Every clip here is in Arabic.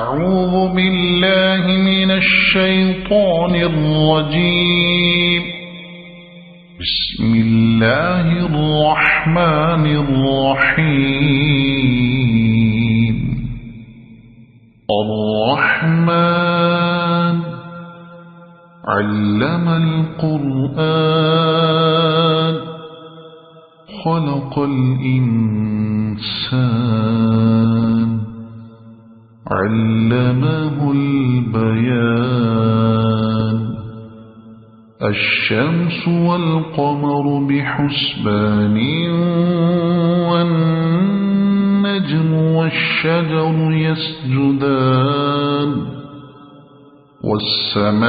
أعوذ بالله من الشيطان الرجيم. بسم الله الرحمن الرحيم. الرحمن علم القرآن خلق الإنسان علمه البيان. الشمس والقمر بحسبان والنجم والشجر يسجدان والسماء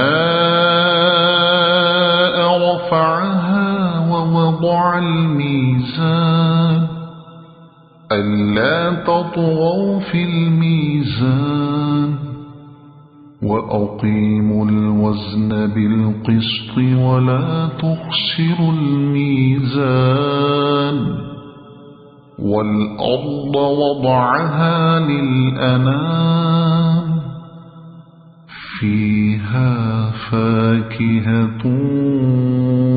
رفعها ووضع الميزان ألا تطغوا في الميزان وأقيموا الوزن بالقسط ولا تخسروا الميزان. والأرض وضعها للأنام فيها فاكهة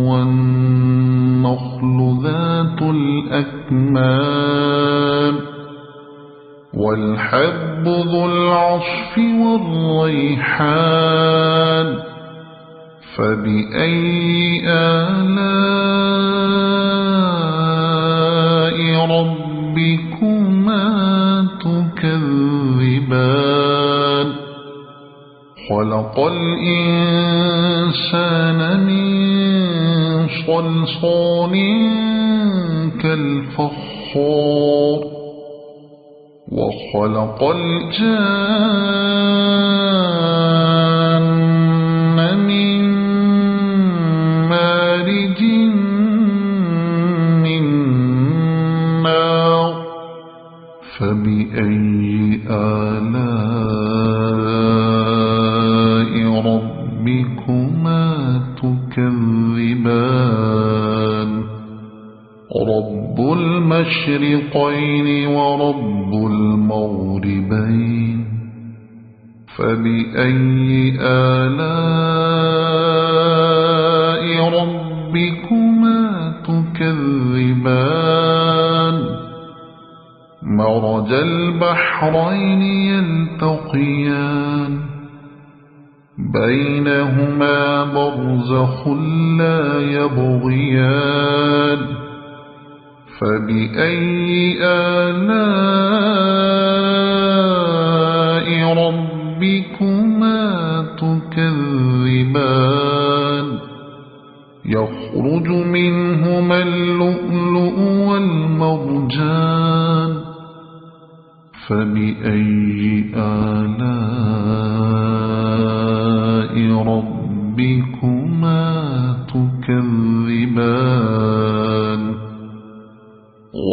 والنخل ذات الأكمام والحب ذو العصف والريحان. فبأي آلاء ربكما تكذبان. خلق الإنسان من صلصال كالفخار وخلق الجان من مارج من نار. فبأي آلاء ربكما تكذبان. رب المشرقين ورب المغربين. فبأي آلاء ربكما تكذبان. مرج البحرين يلتقيان بينهما برزخ لا يبغيان. فبأي آلاء ربكما تكذبان. يخرج منهما اللؤلؤ والمرجان. فبأي آلاء ربكما تكذبان.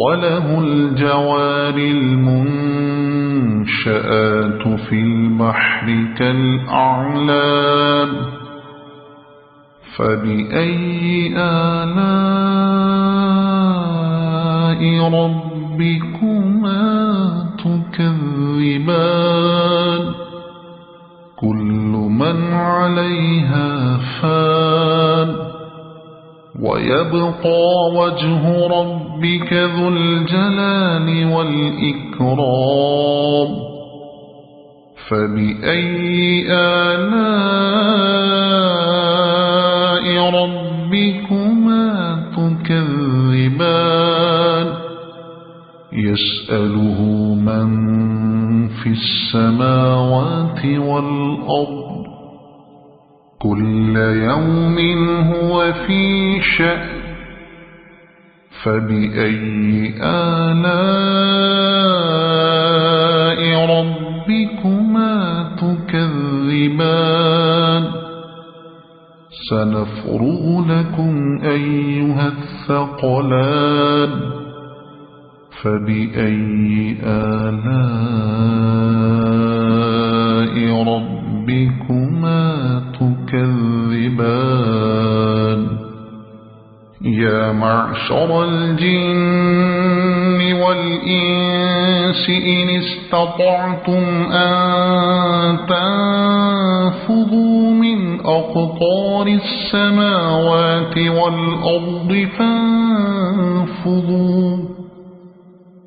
وله الجوار المنشآت في البحر كالأعلام. فبأي آلاء ربكما تكذبان. كل من عليها فان ويبقى وجه ربك ذو الجلال والإكرام. فبأي آلاء ربكما تكذبان. يسأله من في السماوات والأرض كل يوم هو في شأن. فبأي آلاء ربكما تكذبان. سنفرغ لكم أيها الثقلان. فبأي آلاء ربكما تكذبان. يا معشر الجن والإنس إن استطعتم أن تنفذوا من أقطار السماوات والأرض فانفذوا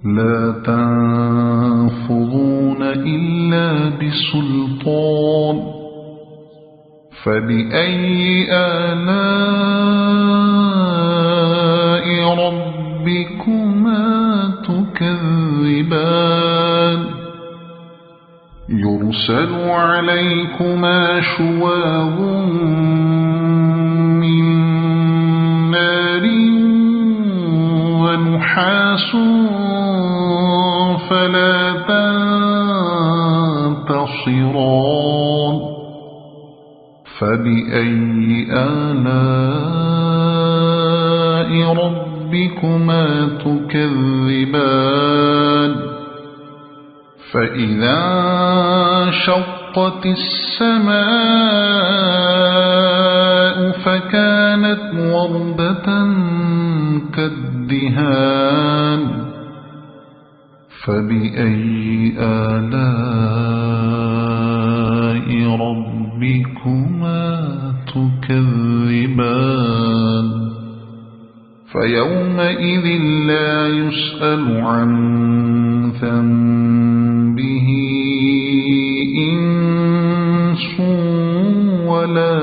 لا تنفذون إلا بسلطان فبأي آلاء ربكما تكذبان يرسل عليكما شواظ من نار ونحاس فلا تنتصران فبأي آلاء ربكما تكذبان فإذا انشقت السماء فكانت وردة كالدهان فبأي آلاء ربكما تكذبان فيومئذ لا يسأل عن ذنبه إنس ولا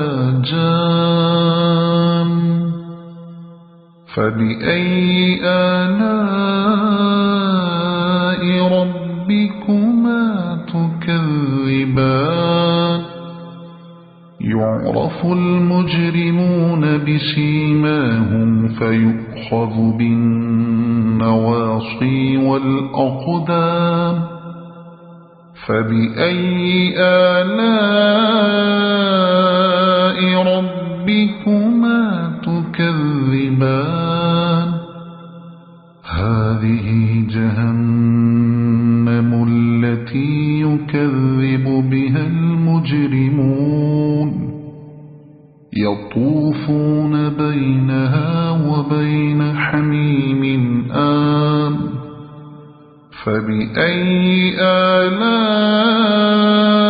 جان فبأي آلاء ربكما تكذبان يعرف المجرمون بسيماهم فيؤخذ بالنواصي والأقدام فبأي آلاء ربكما تكذبان هذه جهنم التي يكذب بها المجرمون يطوفون بينها وبين حميم آن فبأي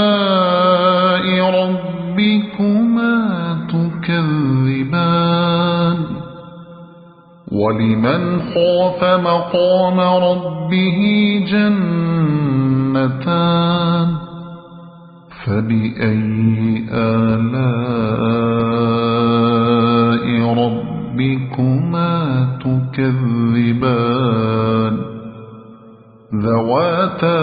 آلاء ربكما تكذبان ولمن خاف مقام ربه جنتان فبأي آلاء ربكما تكذبان ذواتا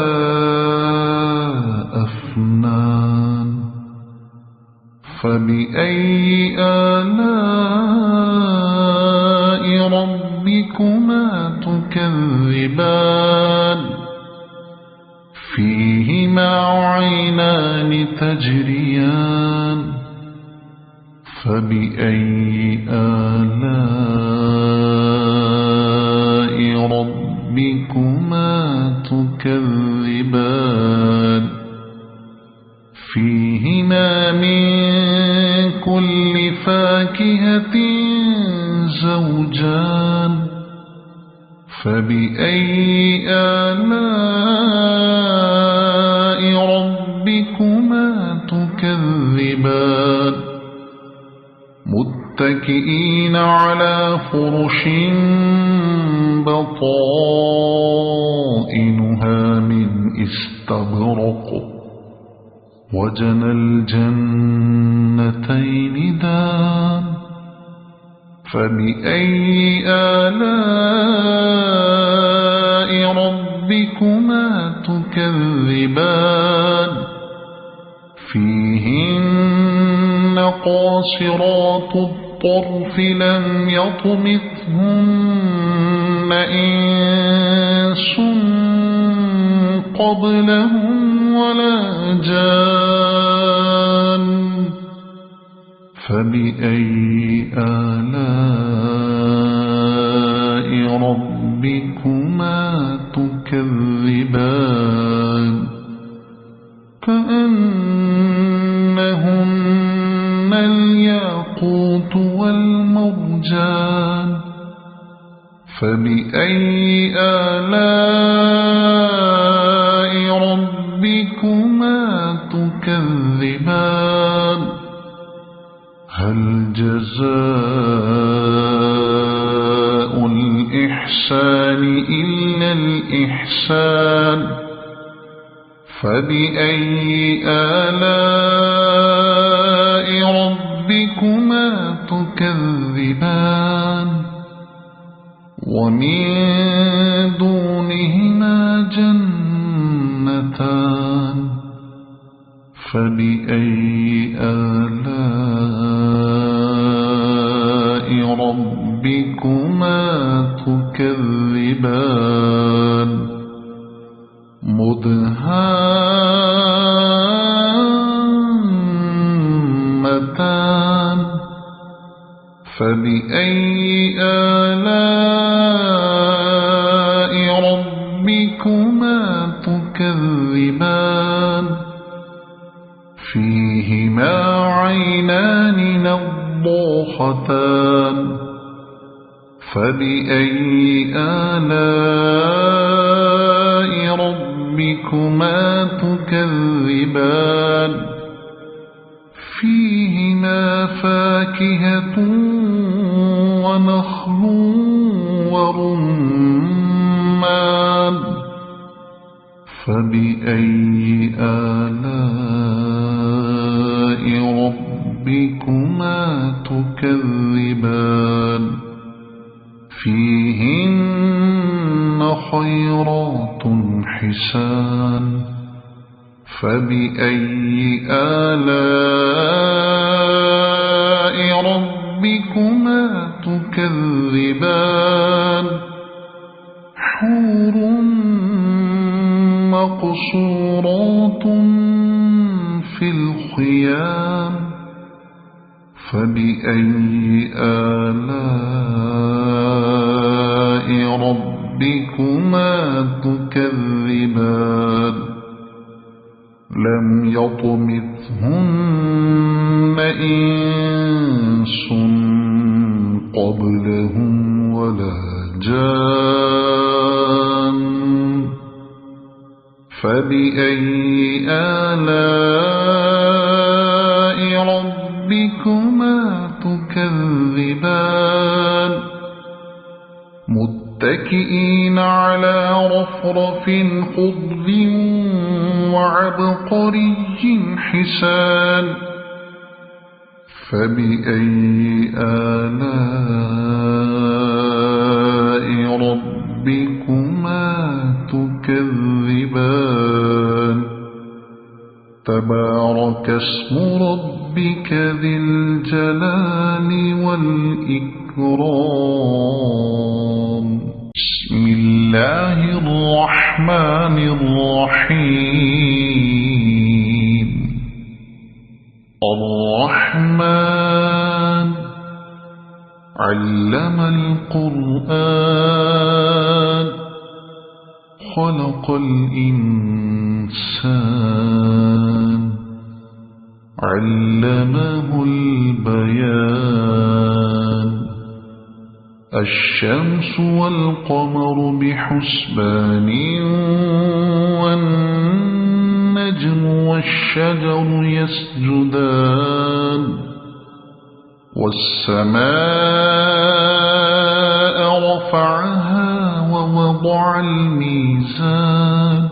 أفنان فبأي آلاء ربكما تكذبان فيهما عينان تجريان فبأي آلاء ربكما تكذبان فيهما من كل فاكهة زوجان فبأي آلاء ربكما تكذبان متكئين على فرش بطائنها من استبرق وجنى الجنتين دان فبأي آلاء ربكما تكذبان فيهن قاصرات الطرف لم يطمثهن إنس قبلهم ولا جان فبأي آلاء ربكما تكذبان كأنهن الياقوت والمرجان فبأي آلاء ربكما تكذبان هل جزاء الإحسان إلا الإحسان فبأي آلاء ربكما تكذبان ومن دونهما جنتان فبأي آلاء ربكما تكذبان مدهامتان فبأي آلاء ربكما تكذبان فيهما عينان نضاختان فبأي آلاء ربكما تكذبان فيهما فاكهة ونخل ورمان فبأي آلاء ربكما تكذبان فيهن خيرات حسان فبأي آلاء ربكما تكذبان حور مقصورات في الخيام فبأي آلاء ربكما تكذبان لم يطمثهن إنس قبلهم ولا جان فبأي آلاء ربكما تكذبان متكئين على رفرف خضر وعبقري حسان فبأي آلاء ربكما تكذبان تبارك اسم ربك ذي الجلال والإكرام بسم الله الرحمن الرحيم الرحمن علم القرآن خلق الإنسان علمه البيان الشمس والقمر بحسبان والنجم والشجر يسجدان والسماء رفعها ووضع الميزان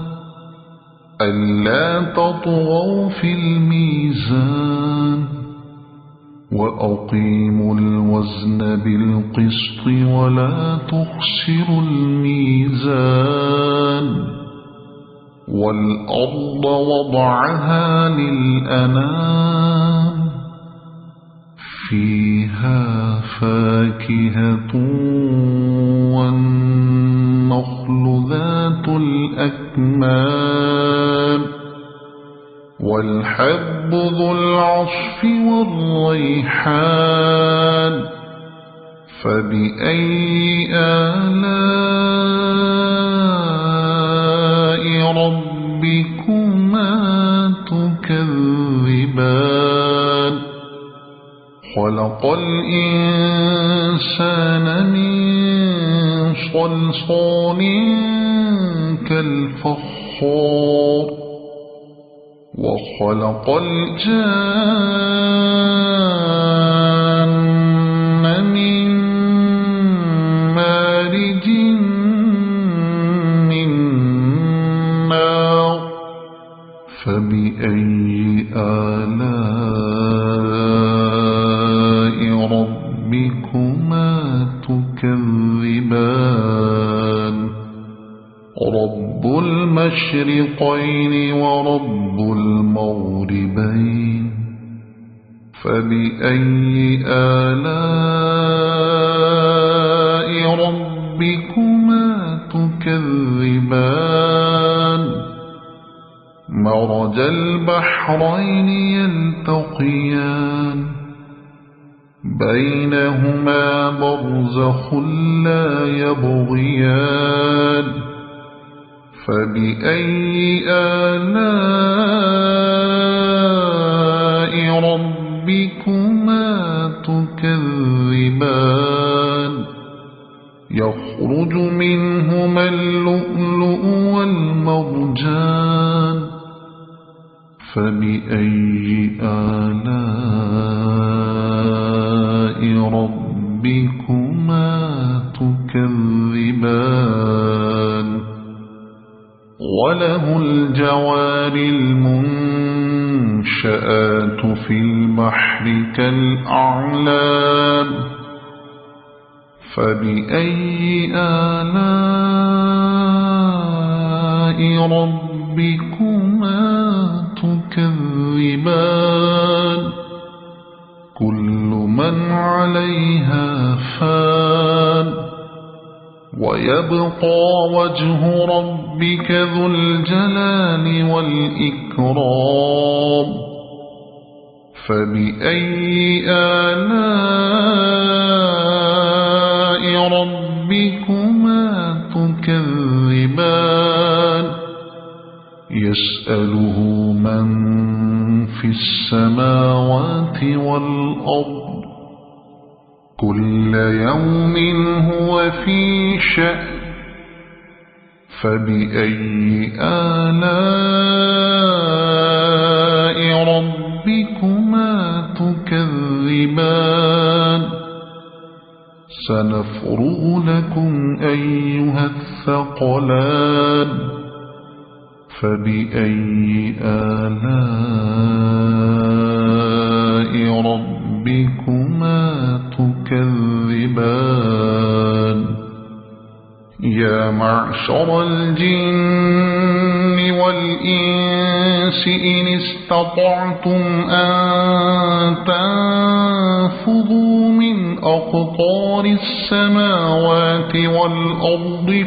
ألا تطغوا في الميزان وأقيموا الوزن بالقسط ولا تخسروا الميزان والأرض وضعها للأنام فيها فاكهة والنخل ذات الأكمام والحب ذو العصف والريحان فبأي آلاء ربكما تكذبان خلق الإنسان من صلصال كالفخار وخلق الجان من مارج من نار فبأي آلاء ربكما تكذبان رب المشرقين ورب المغربين فبأي آلاء ربكما تكذبان مرج البحرين يلتقيان بينهما برزخ لا يبغيان فبأي آلاء ربكما تكذبان يخرج منهما اللؤلؤ والمرجان فبأي آلاء ربكما تكذبان وله الجوار المنشآت في البحر كالأعلام فبأي آلاء ربكما تكذبان كل من عليها فان ويبقى وجه ربك ذو الجلال والإكرام فبأي آلاء ربكما تكذبان يسأله من في السماوات والأرض كل يوم هو في شأن فبأي آلاء ربكما تكذبان سنفرغ لكم أيها الثقلان فبأي آلاء ربكما تكذبان يا معشر الجن والإنس إن استطعتم أن تنفذوا من أقطار السماوات والأرض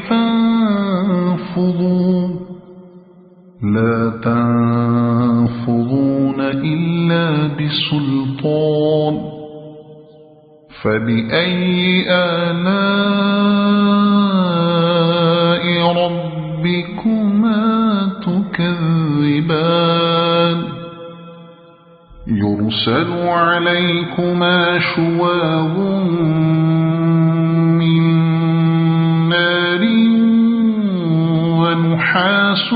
فانفذوا لا تنفذون إلا بسلطان فبأي آلاء ربكما تكذبان يرسل عليكما شواظ من نار ونحاس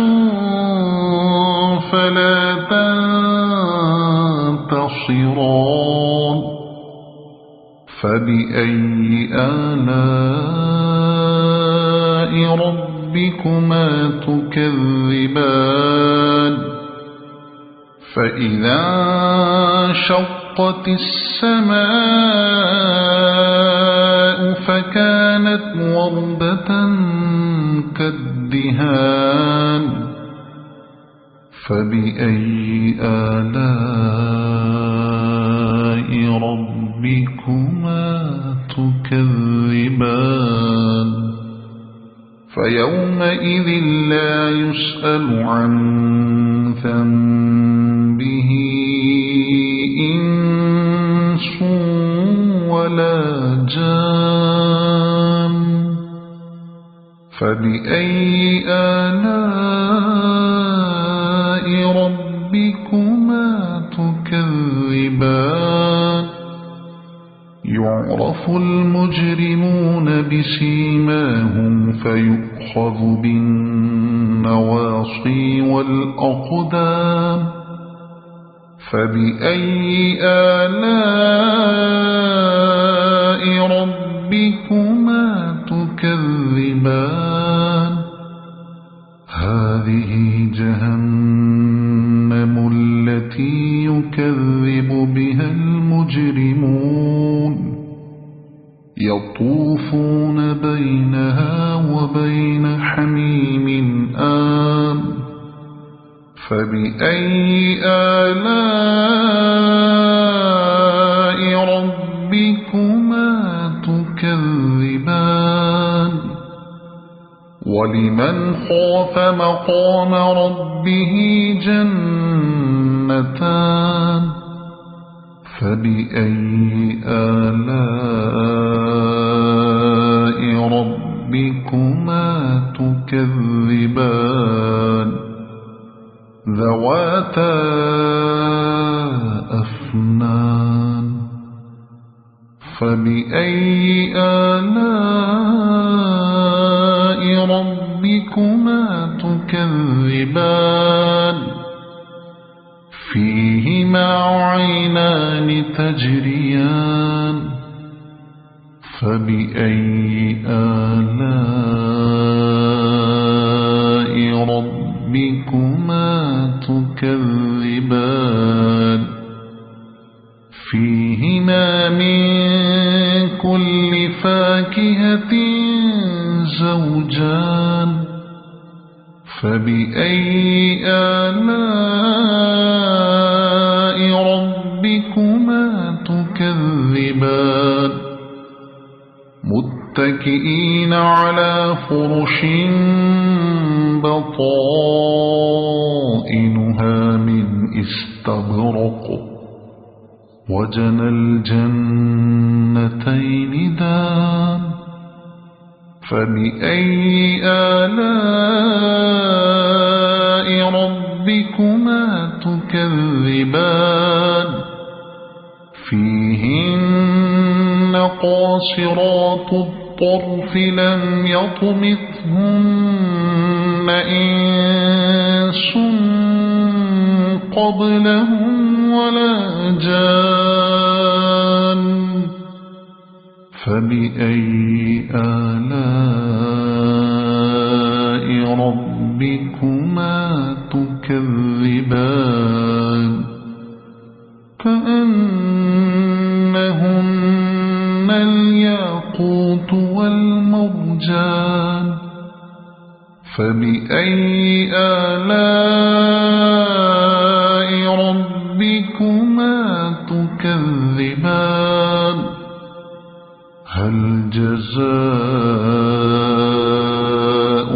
فلا تنتصران فبأي آلاء ربكما تكذبان فإذا انشقت السماء فكانت وردة كالدهان فبأي آلاء ربكما تكذبان فيومئذ لا يسأل عن ذنبه إنس ولا جان فبأي آلاء ربكما تكذبان يعرف المجرمون بسيماهم فيؤخذ بالنواصي والأقدام فبأي آلاء ربكما تكذبان هذه جهنم التي يكذب بها المجرمون يطوفون بينها وبين حميم آن فبأي آلاء ربكما تكذبان ولمن خاف مقام ربه جنتان فبأي آلاء ربكما تكذبان ذواتا أفنان فبأي آلاء ربكما تكذبان فيهما عينان تجريان فبأي آلاء ربكما تكذبان فيهما من كل فاكهة زوجان فبأي آلاء ربكما تكذبان متكئين على فرش بطائنها من استبرق وجنى الجنتين دان فبأي آلاء ربكما تكذبان فيهن قاصرات الطرف لم يطمثهن إنس قبلهم ولا جان فبأي آلاء ربكما تكذبان كأنهن الياقوت والمرجان فبأي آلاء ربكما تكذبان هل جزاء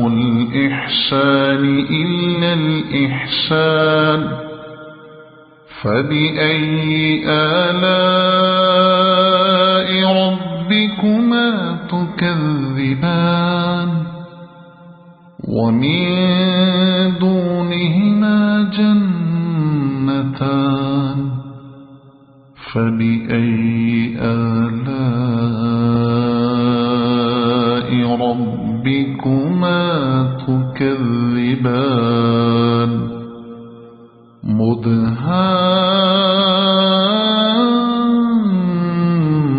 الإحسان إلا الإحسان فبأي آلاء ربكما تكذبان ومن دونهما جنتان فبأي آلاء ربكما تكذبان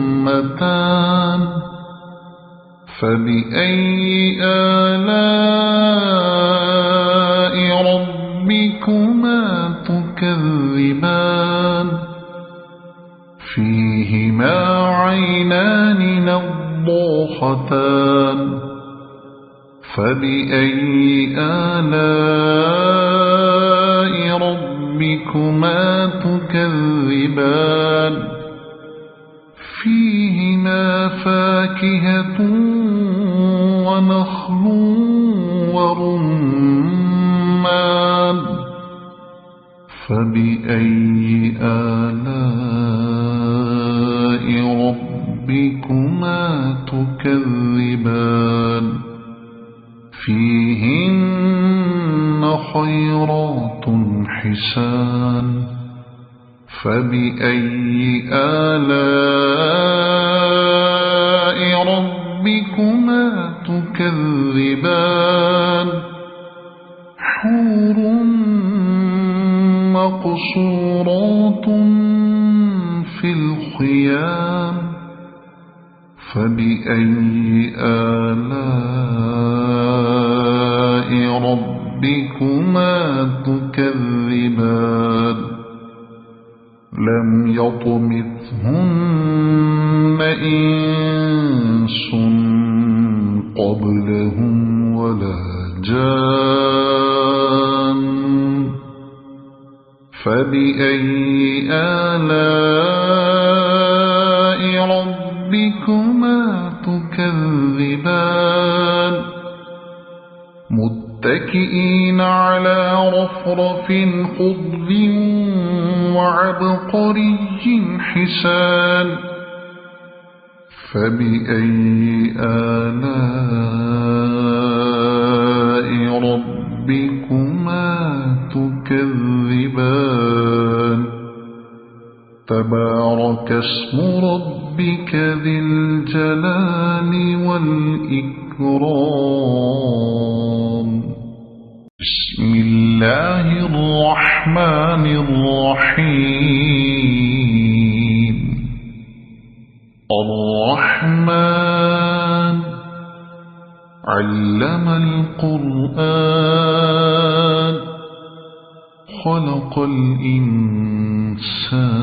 مدهامتان فبأي آلاء ربكما تكذبان فيهما عينان نضاختان فبأي آلاء ربكما تكذبان فيهما فاكهة ونخل ورمان فبأي آلاء ربكما تكذبان فيهن خيرات حسان فبأي آلاء ربكما تكذبان حور مقصورات في الخيام فبأي آلاء ربكما تكذبان لم يطمثهن إنس قبلهم ولا جان فبأي آلاء ربكما تكذبان متكئين على رفرف خضر وعبقري حسان فبأي آلاء ربكما تكذبان تبارك اسم ربك ذي الجلال والإكرام بسم الله الرحمن الرحيم الرحمن علم القرآن خلق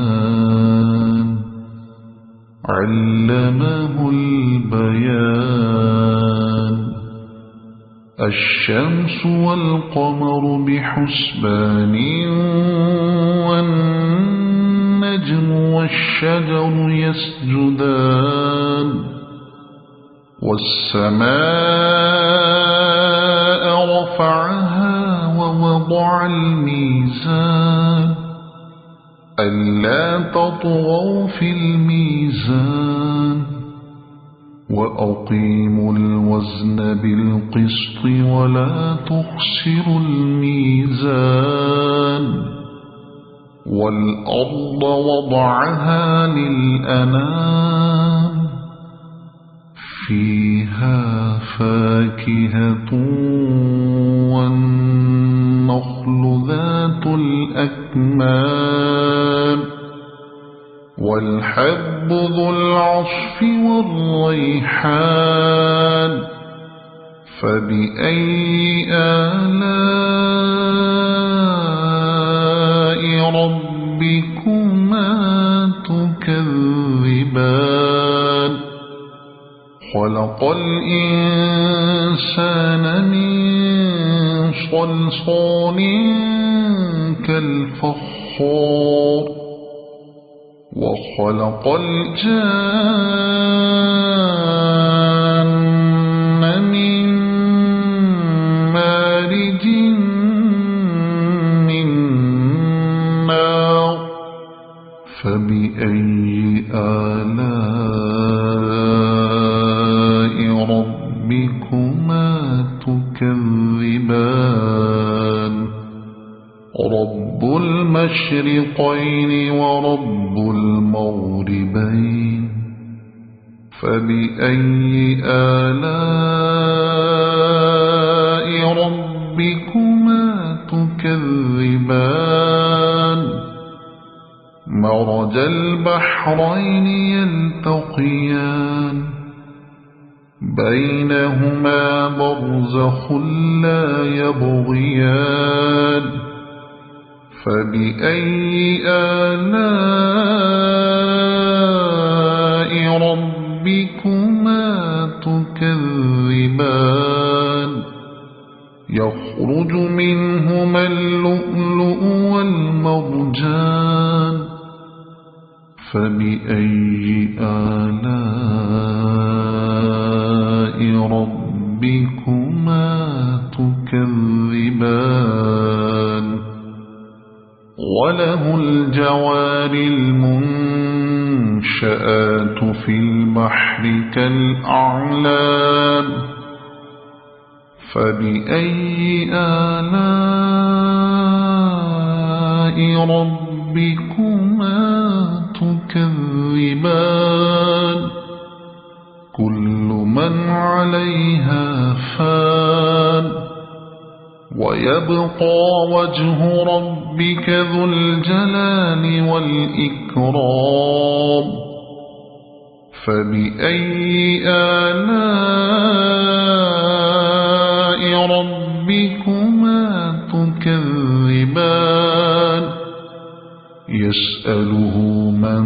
الإنسان علمه البيان الشمس والقمر بحسبان والنجم والشجر يسجدان والسماء رفعها ووضع الميزان ألا تطغوا في الميزان وأقيموا الوزن بالقسط ولا تخسروا الميزان والأرض وضعها للأنام فيها فاكهة والنخل ذات الأكمام والحب ذو العصف والريحان فبأي آلاء ربكما تكذبان خلق الإنسان من صلصال كالفخار وخلق الجان من مارج من نار فبأي آلاء ربكما تكذبان رب المشرقين ورب المغربين فبأي آلاء ربكما تكذبان مرج البحرين يلتقيان بينهما برزخ لا يبغيان فبأي آلاء ربكما تكذبان يخرج منهما اللؤلؤ والمرجان فبأي آلاء ربكما تكذبان وله الجوار المنشآت في البحر كالأعلام فبأي آلاء ربكما تكذبان كل من عليها فان ويبقى وجه ربك ربك ذو الجلال والإكرام فبأي آلاء ربكما تكذبان يسأله من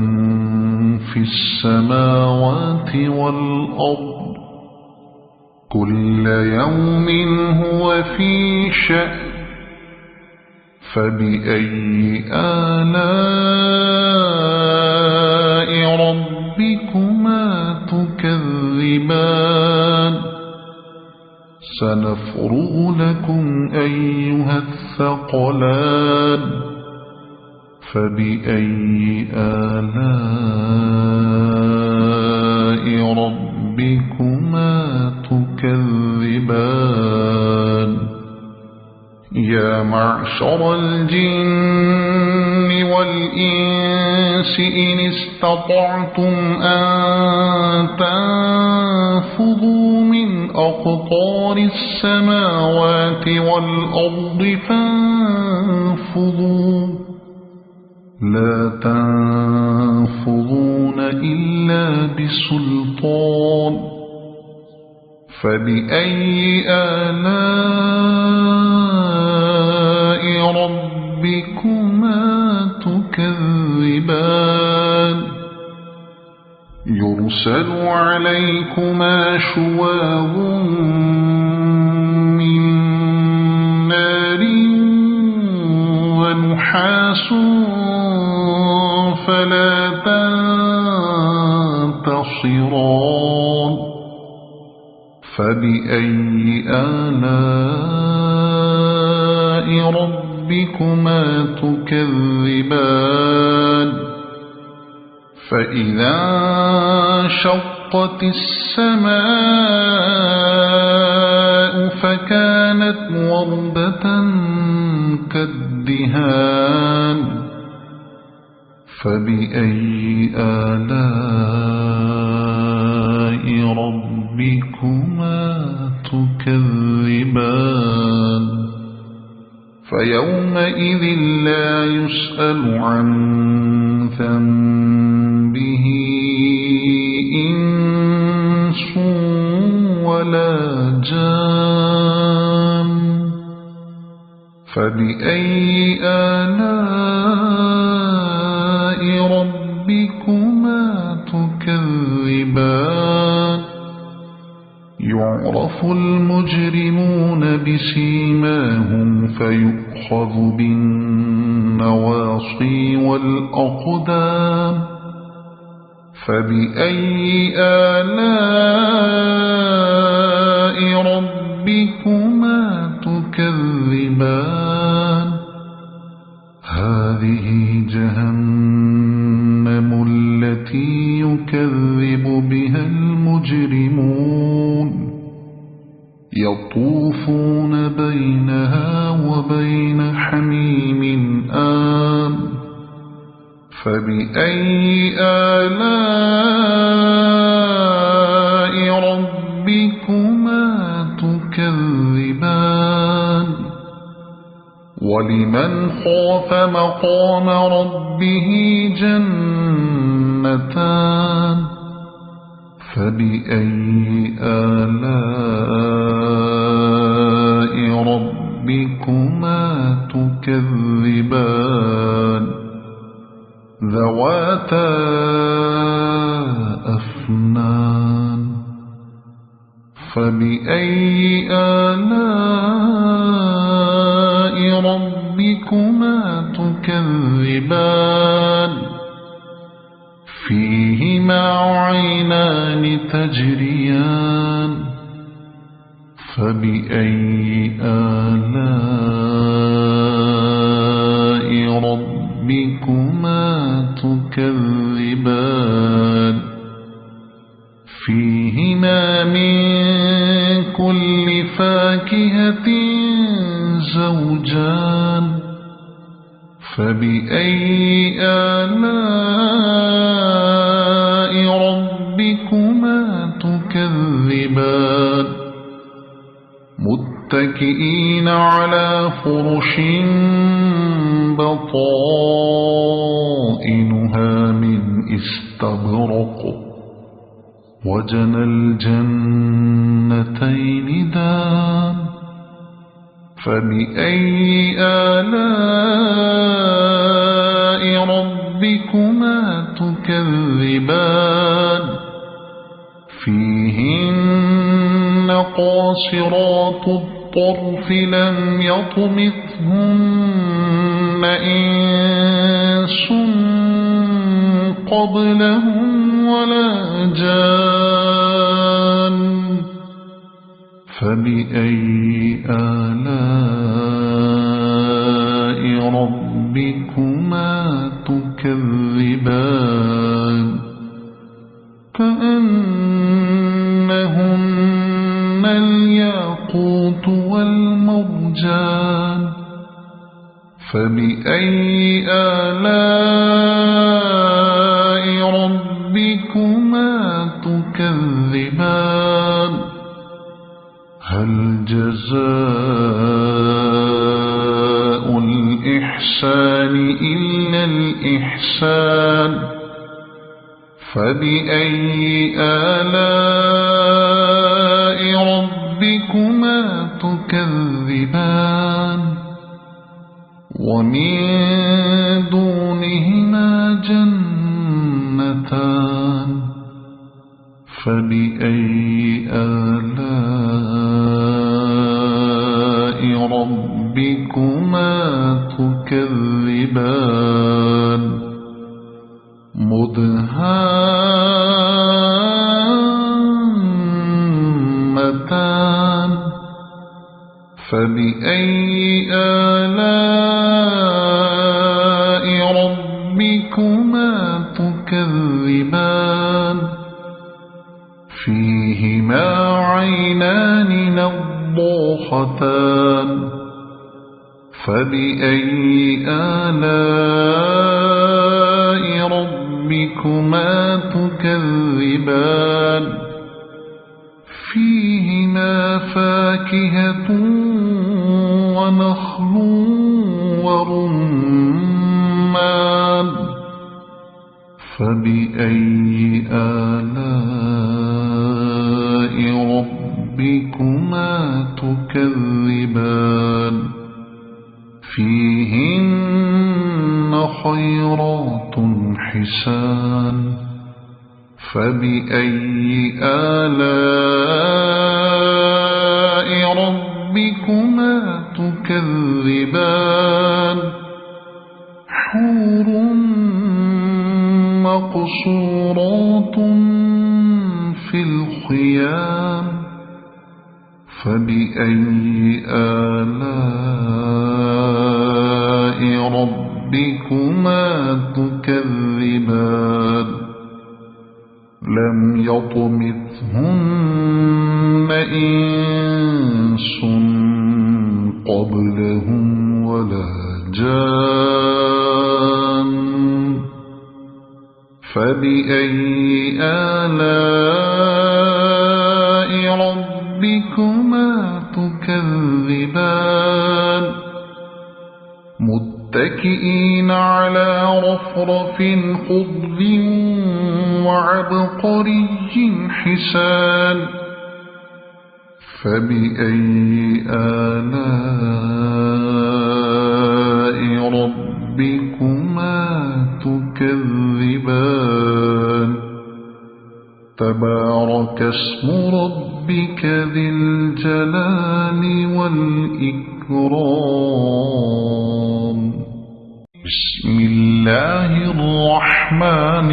في السماوات والأرض كل يوم هو في شأن فبأي آلاء ربكما تكذبان سنفرغ لكم أيها الثقلان فبأي آلاء ربكما تكذبان يا معشر الجن والإنس إن استطعتم أن تنفذوا من أقطار السماوات والأرض فانفذوا لا تنفذون إلا بسلطان فبأي آلاء ربكما تكذبان يرسل عليكما شواظ من نار ونحاس فلا تنتصران فبأي آلاء ربكما تكذبان فإذا انشقت السماء فكانت وردة كالدهان فبأي آلاء ربكما تكذبان فيومئذ لا يسأل عن ذنبه إنس ولا جان فبأي آلاء ربكما تكذبان يعرف المجرمون بسيماهم فيؤخذ بالنواصي والأقدام فبأي آلاء ربكما تكذبان هذه جهنم التي يكذب بها المجرمون يطوفون بينها وبين حميم آن فبأي آلاء ربكما تكذبان ولمن خاف مقام ربه جنتان فبأي آلاء ربكما تكذبان ذواتا أفنان فبأي آلاء ربكما تكذبان فيهما عينان تجريان فبأي آلاء ربكما تكذبان فيهما من كل فاكهة زوجان فبأي آلاء ربكما تكذبان متكئين على فرش بطائنها من استبرق وجنى الجنتين دان فبأي آلاء ربكما تكذبان فيهن قاصرات الطرف لم يطمثهن إنس قبلهم ولا جان فبأي آلاء ربكما تكذبان كأنهن الياقوت والمرجان فبأي آلاء ربكما تكذبان هل جزاء الإحسان إلا الإحسان فبأي آلاء ربكما تكذبان ومن دونهما جنتان فبأي آلاء ربكما تكذبان مدهامتان فبأي آلاء ربكما تكذبان فيهما عينان نضاختان فبأي آلاء ربكما تكذبان فيهما فاكهة ونخل ورمان فبأي آلاء ربكما تكذبان فيهن خيرات حسان فبأي آلاء ربكما تكذبان حور مقصورات في الخيام فبأي آلاء ربكما تكذبان لم يطمثهن إنس قبلهم ولا جان فبأي آلاء ربكما تكذبان متكئين على رفرف خضر وعبقري حسان فبأي آلاء ربكما تكذبان تبارك اسم ربك ذي الجلال والإكرام بسم الله الرحمن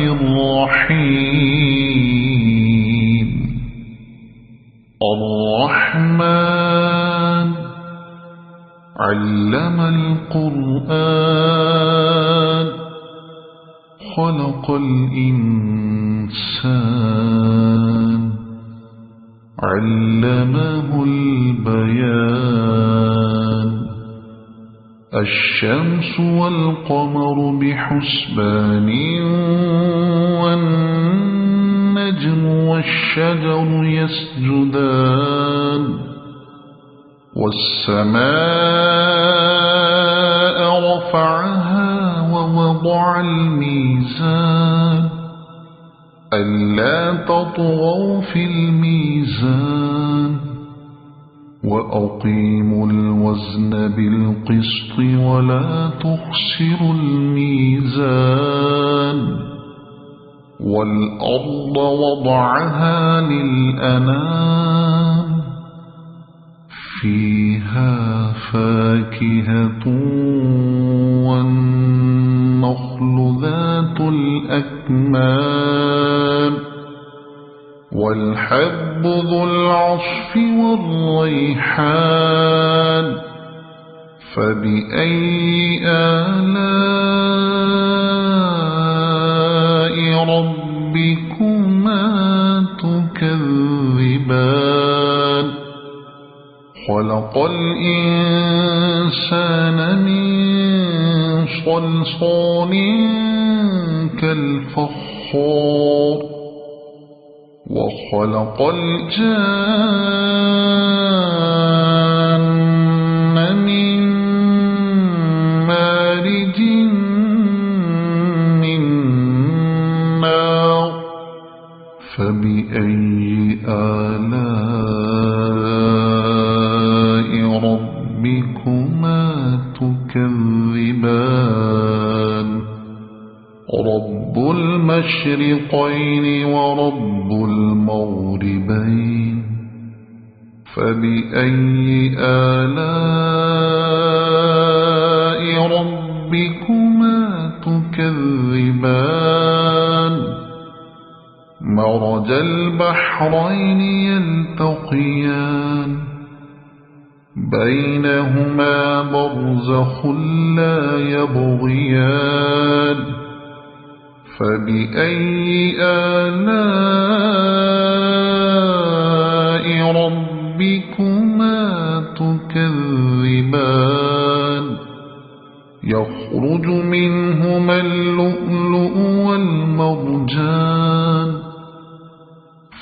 الرحيم الرحمن علم القرآن خلق الإنسان علمه البيان الشمس والقمر بحسبان والنجم والشجر يسجدان والسماء رفعها ووضع الميزان ألا تطغوا في الميزان وأقيموا الوزن بالقسط ولا تخسروا الميزان والأرض وضعها للأنام فيها فاكهة والنخل ذات الأكمام والحب ذو العصف والريحان فبأي آلاء ربكما تكذبان خلق الإنسان من صلصال كالفخار وخلق الجان من مارج من نار فبأي آلاء ربكما تكذبان رب المشرقين ورب المغربين فبأي آلاء ربكما تكذبان مرج البحرين يلتقيان بينهما برزخ لا يبغيان فبأي آلاء ربكما تكذبان يخرج منهما اللؤلؤ والمرجان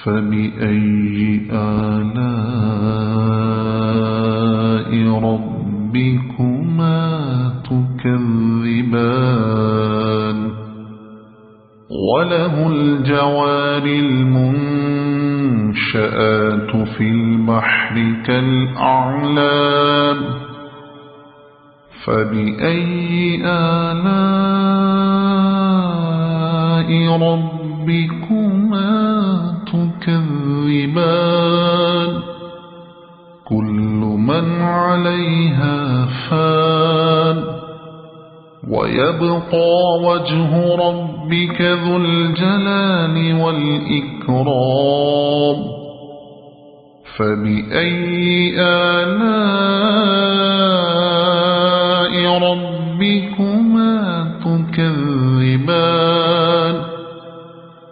فبأي آلاء ربكما تكذبان وله الجوار المنشآت في البحر كالأعلام فبأي آلاء ربكما تكذبان كل من عليها فان ويبقى وجه ربك ذو الجلال والإكرام فبأي آلاء ربكما تكذبان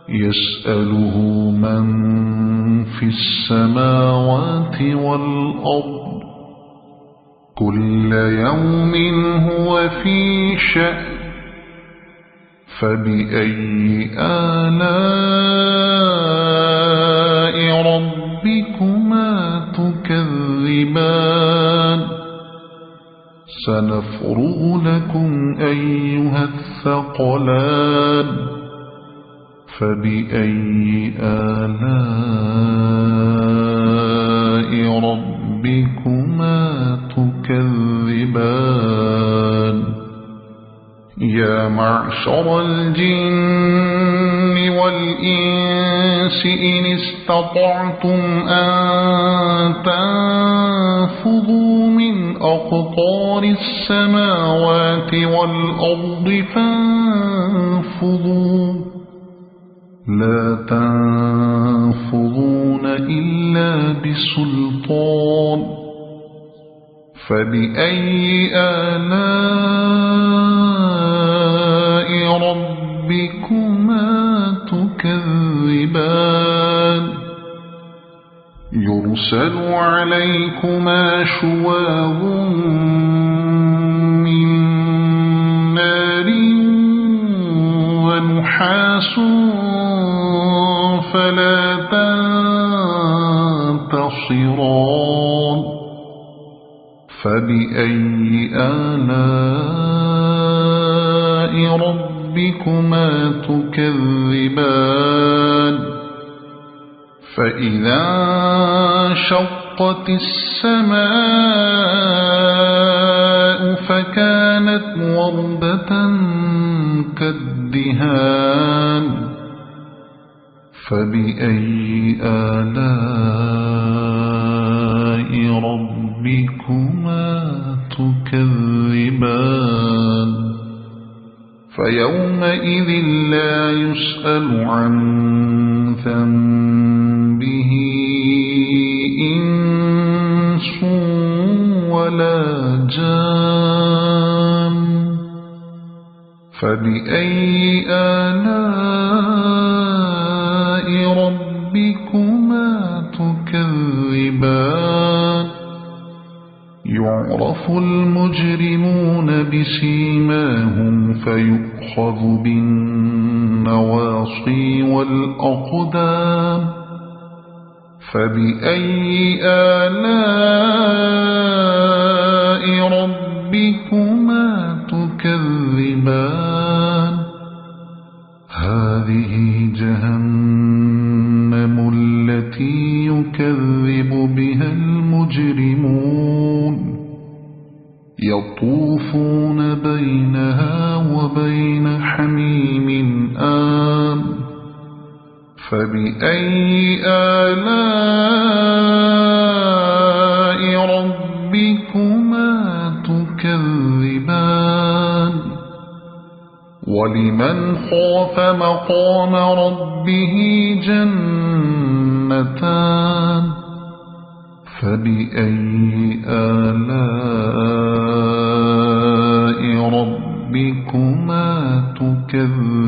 يسأله من في السماوات والأرض كل يوم هو في شأن فبأي آلاء ربكما تكذبان سنفرغ لكم أيها الثقلان فبأي آلاء ربكما تكذبان يا معشر الجن والإنس إن استطعتم أن تنفذوا من أقطار السماوات والأرض فانفذوا لا تنفذون إلا بسلطان فبأي آلاء ربكما تكذبان يرسل عليكما شواظ من نار ونحاس فلا تنتصران فبأي آلاء ربكما تكذبان فإذا انشقت السماء فكانت وردة كالدهان فبأي آلاء ربكما تكذبان فيومئذ لا يسأل عن ذنبه إنس ولا جان فبأي آلاء ربكما تكذبان يعرف المجرمون بسيماهم فيؤخذ بالنواصي والأقدام فبأي آلاء ربكما تكذبان هذه جهنم التي يكذب بها المجرمون يطوفون بينها وبين حميم آن فبأي آلاء ربكما تكذبان ولمن خاف مقام ربه جنتان فبأي آلاء ربكما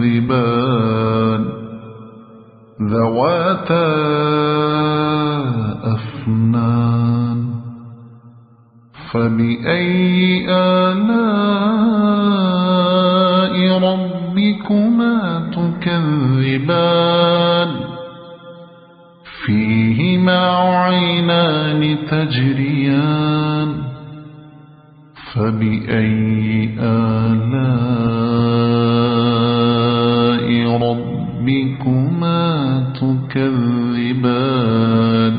تكذبان ذواتا أفنان فبأي آلاء ربكما تكذبان فيهما عينان تجريان فبأي آلاء ربكما تكذبان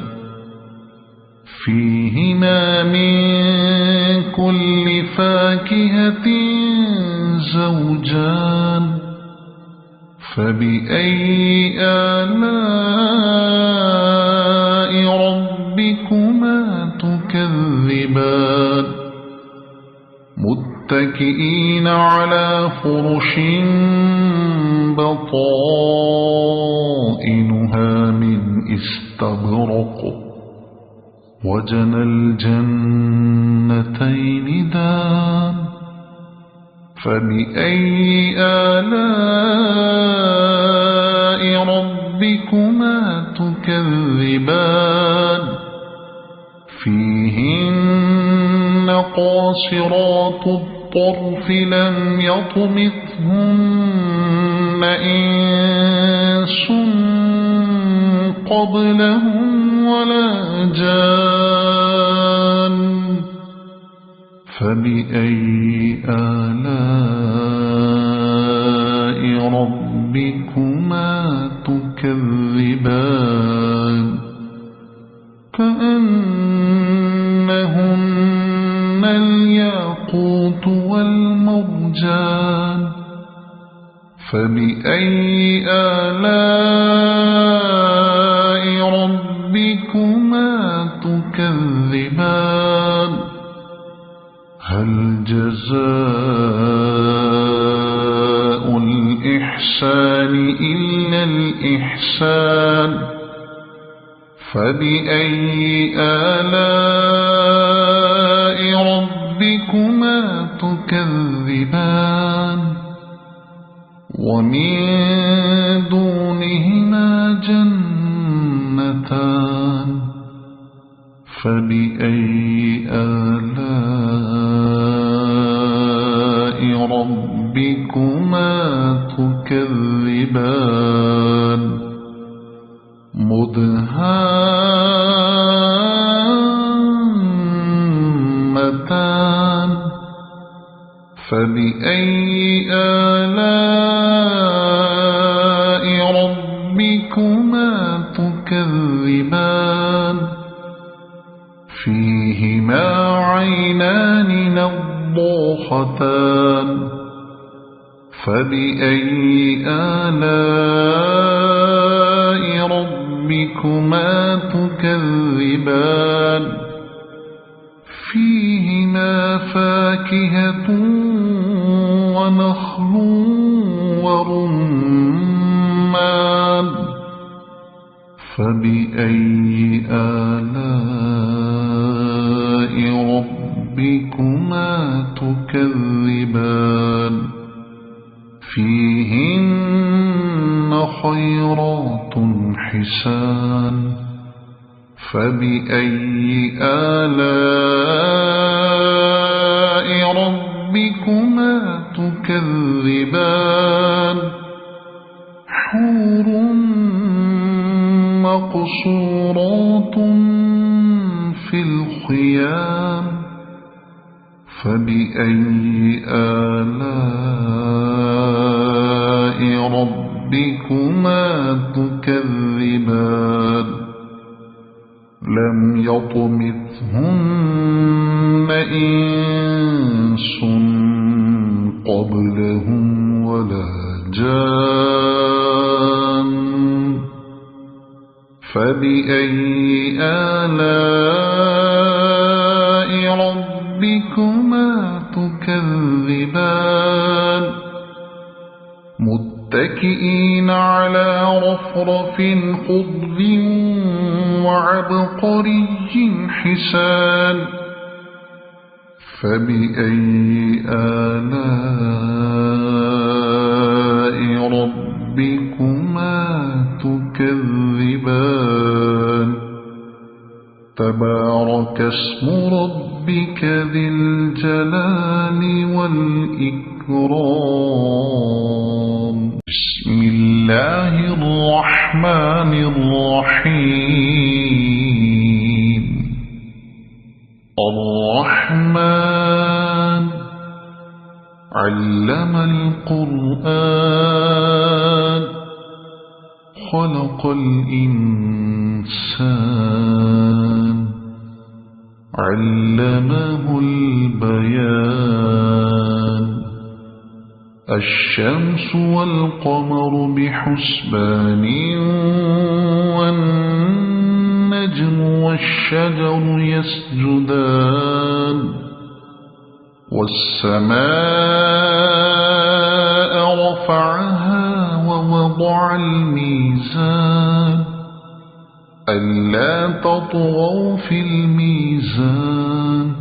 فيهما من كل فاكهة زوجان فبأي آلاء ربكما تكذبان متكئين على فرش بطائنها من استبرق وجنى الجنتين دان فبأي آلاء ربكما تكذبان فيهن قاصرات الطرف لم يطمثهن إنس قبلهم ولا جان فبأي آلاء ربكما تكذبان كأنهن الياقوت والمرجان فبأي آلاء ربكما تكذبان هل جزاء الإحسان إلا الإحسان فبأي آلاء ربكما تكذبان ومن دونهما جنتان فبأي آلاء ربكما تكذبان مدهامتان فبأي آلاء ربكما تكذبان فيهما عينان نضاختان فبأي آلاء ربكما تكذبان فيهما فاكهة ونخل ورمان فبأي آلاء ربكما تكذبان فيهن خيرات حسان فبأي آلاء ربكما تكذبان حور مقصورات في الخيام فبأي آلاء ربكما تكذبان لم يطمثهن إنس قبلهم ولا جان فبأي آلاء ربكما تكذبان متكئين على رفرف خضر وعبقري حسان فبأي آلاء ربكما تكذبان تبارك اسم ربك ذي الجلال والإكرام بسم الله الرحمن الرحيم الرحمن علم القرآن خلق الإنسان علمه البيان الشمس والقمر بحسبان والنجم والشجر يسجدان والسماء رفعها ووضع الميزان ألا تطغوا في الميزان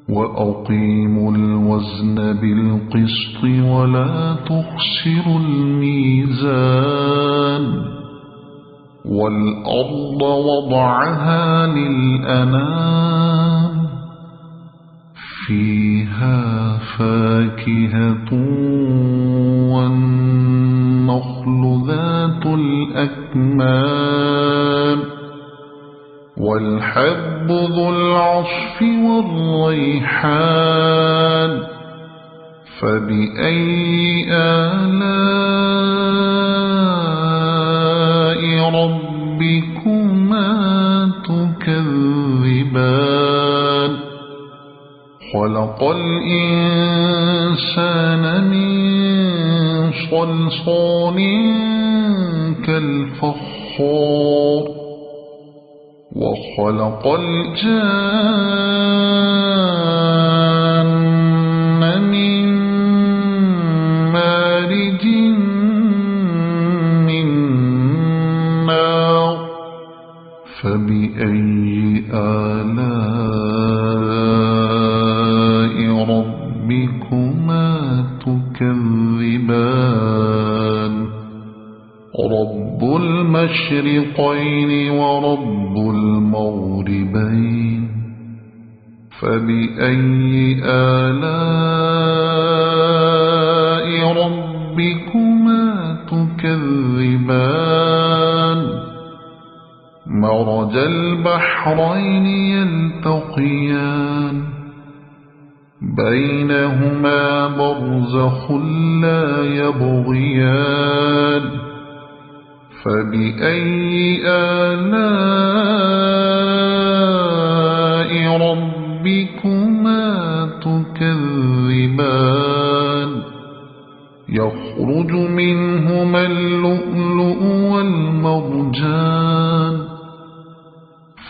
وأقيموا الوزن بالقسط ولا تخسروا الميزان والأرض وضعها للأنام فيها فاكهة والنخل ذات الأكمام والحب ذو العصف والريحان فبأي آلاء ربكما تكذبان خلق الإنسان من صلصال كالفخار وخلق الجان من مارج من نار فبأي آلاء ربكما تكذبان رب المشرقين ورب المغربين فبأي آلاء ربكما تكذبان مرج البحرين يلتقيان بينهما برزخ لا يبغيان فبأي آلاء ربكما تكذبان يخرج منهما اللؤلؤ والمرجان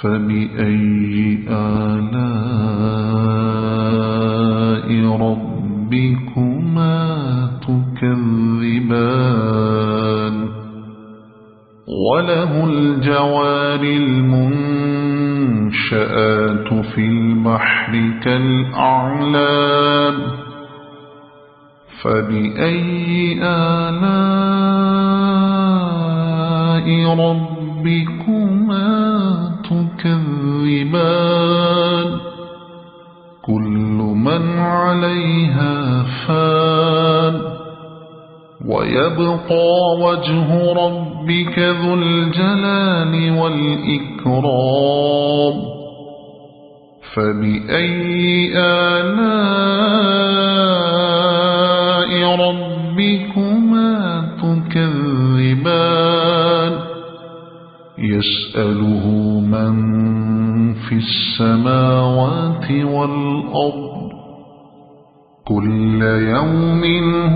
فبأي آلاء ربكما تكذبان وله الجوار المنشآت في البحر كالأعلام فبأي آلاء ربكما تكذبان كل من عليها فان ويبقى وجه ربك ذو الجلال والإكرام فبأي آلاء ربكما تكذبان يسأله من في السماوات والأرض كل يوم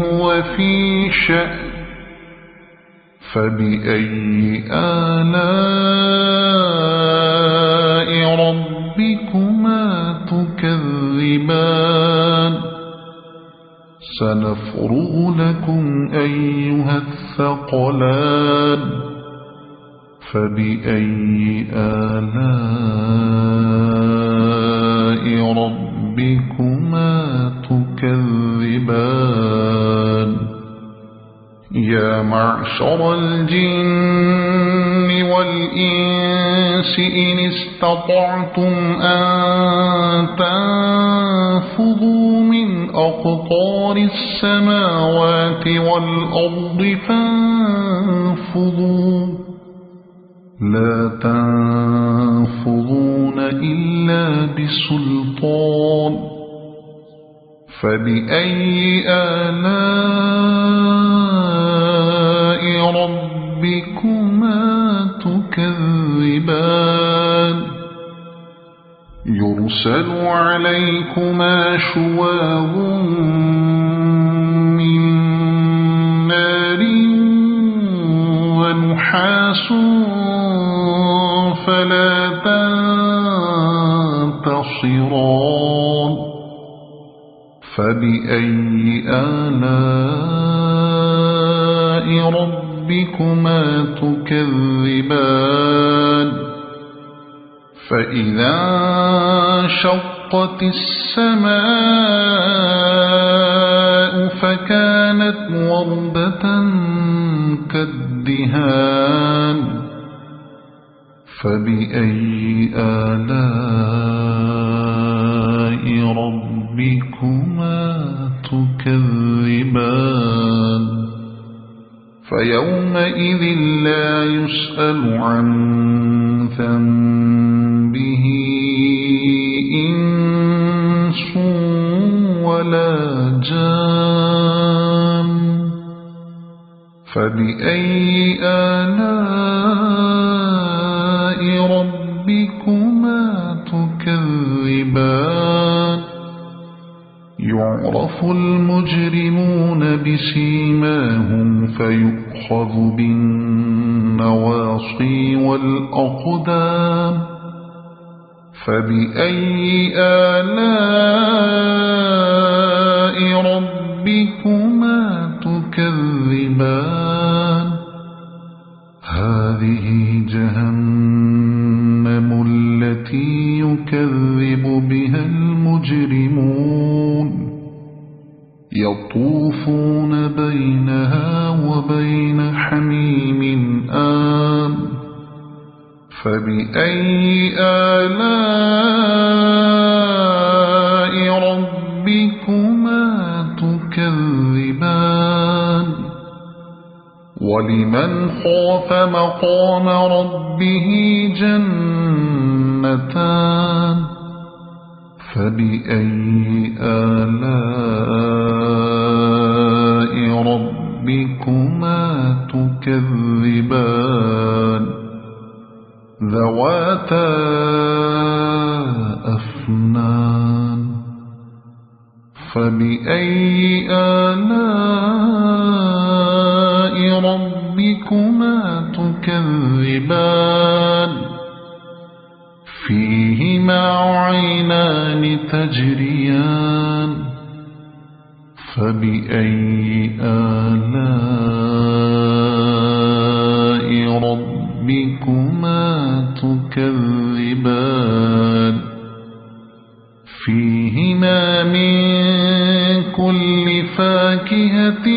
هو في شأن فبأي آلاء ربكما تكذبان سنفرغ لكم أيها الثقلان فبأي آلاء ربكما تكذبان يا معشر الجن والإنس إن استطعتم أن تنفذوا من أقطار السماوات والأرض فانفذوا لا تنفذون إلا بسلطان فبأي آلاء ربكما تكذبان يرسل عليكما شواظ من نار ونحاس فلا تنتصران فبأي آلاء ربكما تكذبان فإذا انشقت السماء فكانت وردة كالدهان فبأي آلاء ربكما تكذبان فيومئذ لا يسأل عن ذنبه إنس ولا جان فبأي آلاء ربكما تكذبان يعرف المجرمون بسيماهم فيؤخذ بالنواصي والأقدام فبأي آلاء ربكما تكذبان هذه جهنم التي يكذب بها المجرمون يطوفون بينها وبين حميم آن فبأي آلاء ربكما تكذبان ولمن خاف مقام ربه جنتان فبأي آلاء ربكما تكذبان ذواتا أفنان فبأي آلاء ربكما تكذبان فيهما عينان تجريان فبأي آلاء ربكما تكذبان فيهما من كل فاكهة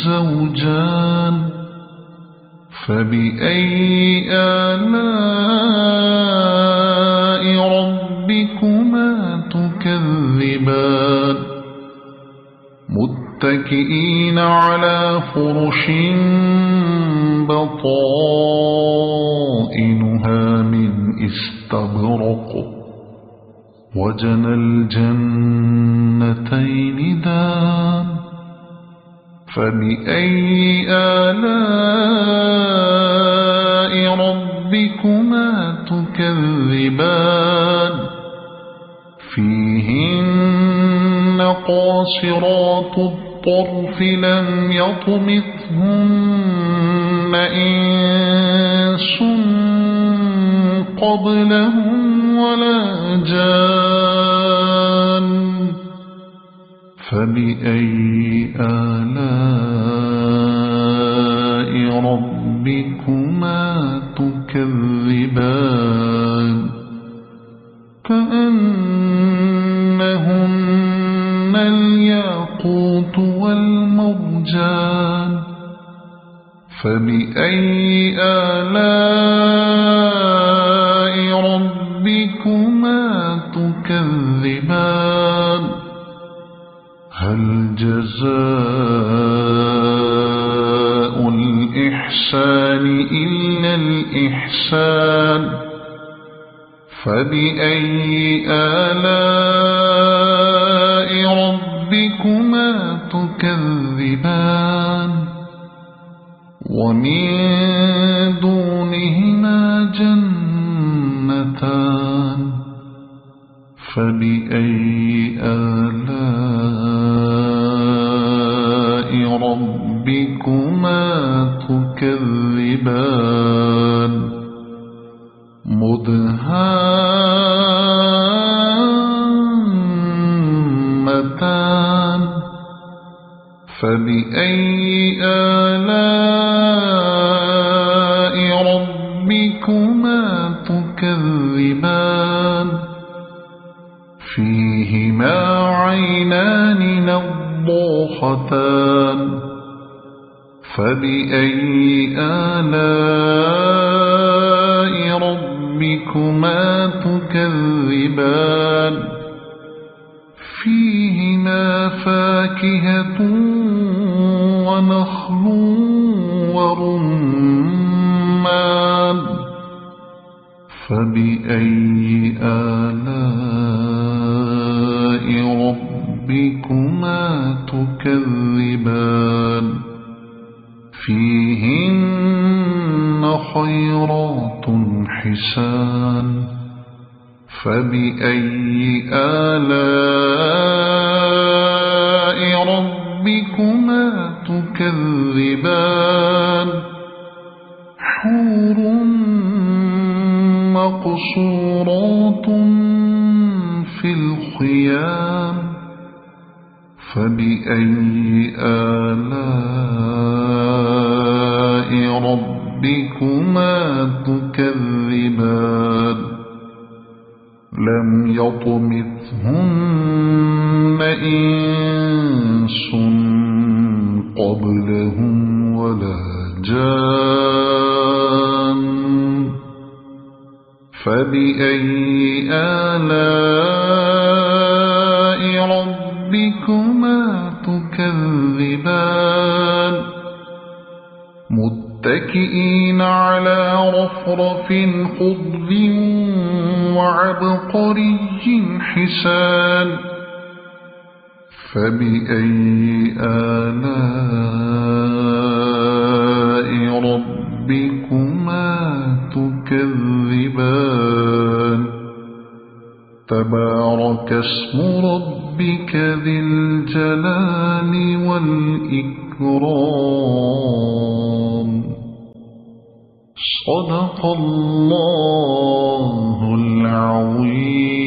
زوجان فبأي آلاء ربكما تكذبان متكئين على فرش بطائنها من استبرق وجنى الجنتين دان فبأي آلاء ربكما تكذبان فيهن قاصرات الطرف لم يطمثهن إنس قبلهم ولا جان فبأي آلاء ربكما تكذبان كأنهن الياقوت والمرجان فبأي آلاء ربكما تكذبان هل جزاء الإحسان إلا الإحسان فبأي آلاء ربكما تكذبان ومن دونهما جنتان فبأي آلاء ربكما تكذبان مدهامتان فبأي آلاء ربكما تكذبان فيهما عينان نضاختان فبأي آلاء ربكما تكذبان فيهما فاكهة ونخل ورمان فبأي آلاء ربكما تكذبان فيهن خيرات حسان فبأي آلاء ربكما تكذبان حور مقصورات في الخيام فبأي آلاء ربكما تكذبان لم يطمثهن إنس قبلهم ولا جان فبأي آلاء ربكما تكذبان متكئين على رفرف خضر وعبقري حسان فبأي آلاء ربكما تكذبان تبارك اسم ربك ذي الجلال والإكرام صدق الله العظيم.